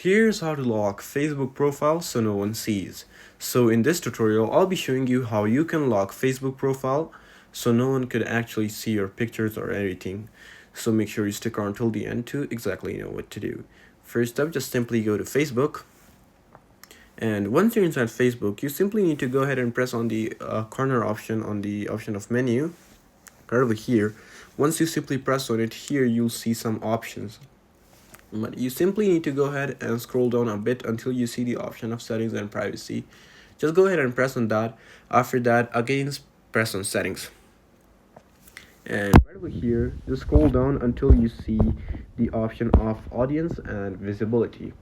Here's how to lock Facebook profile so no one sees. So in this tutorial, I'll be showing you how you can lock Facebook profile so no one could actually see your pictures or anything. So make sure you stick around till the end to exactly know what to do. First up, just simply go to Facebook. And once you're inside Facebook, you simply need to go ahead and press on the corner option on the option of menu right over here. Once you simply press on it, here you'll see some options. But you simply need to go ahead and scroll down a bit until you see the option of settings and privacy. Just go ahead and press on that. After that, again press on settings. And right over here, just scroll down until you see the option of audience and visibility.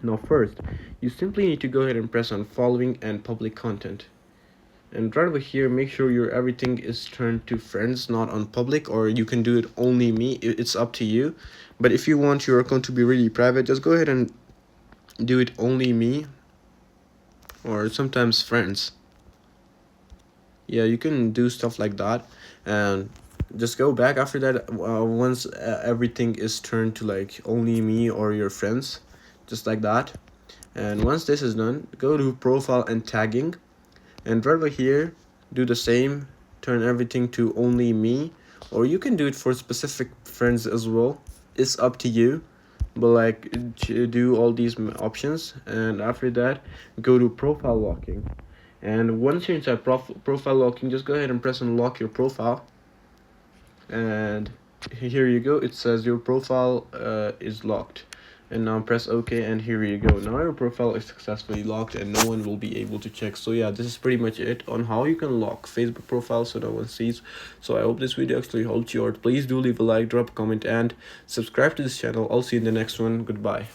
Now first, you simply need to go ahead and press on following and public content. And right over here, make sure your everything is turned to friends, not on public, or you can do it only me. It's up to you. But if you want your account to be really private, just go ahead and do it only me, or sometimes friends. Yeah, you can do stuff like that. And just go back after that once everything is turned to like only me or your friends, just like that. And once this is done, go to profile and tagging. And right over here, do the same, turn everything to only me, or you can do it for specific friends as well. It's up to you, but like do all these options. And after that, go to profile locking. And once you're inside profile locking, just go ahead and press on lock your profile. And here you go, it says your profile is locked. And now press OK, and here you go. Now your profile is successfully locked and no one will be able to check. So yeah, this is pretty much it on how you can lock Facebook profile so no one sees. So I hope this video actually helped you out. Please do leave a like, drop a comment, and subscribe to this channel. I'll see you in the next one. Goodbye.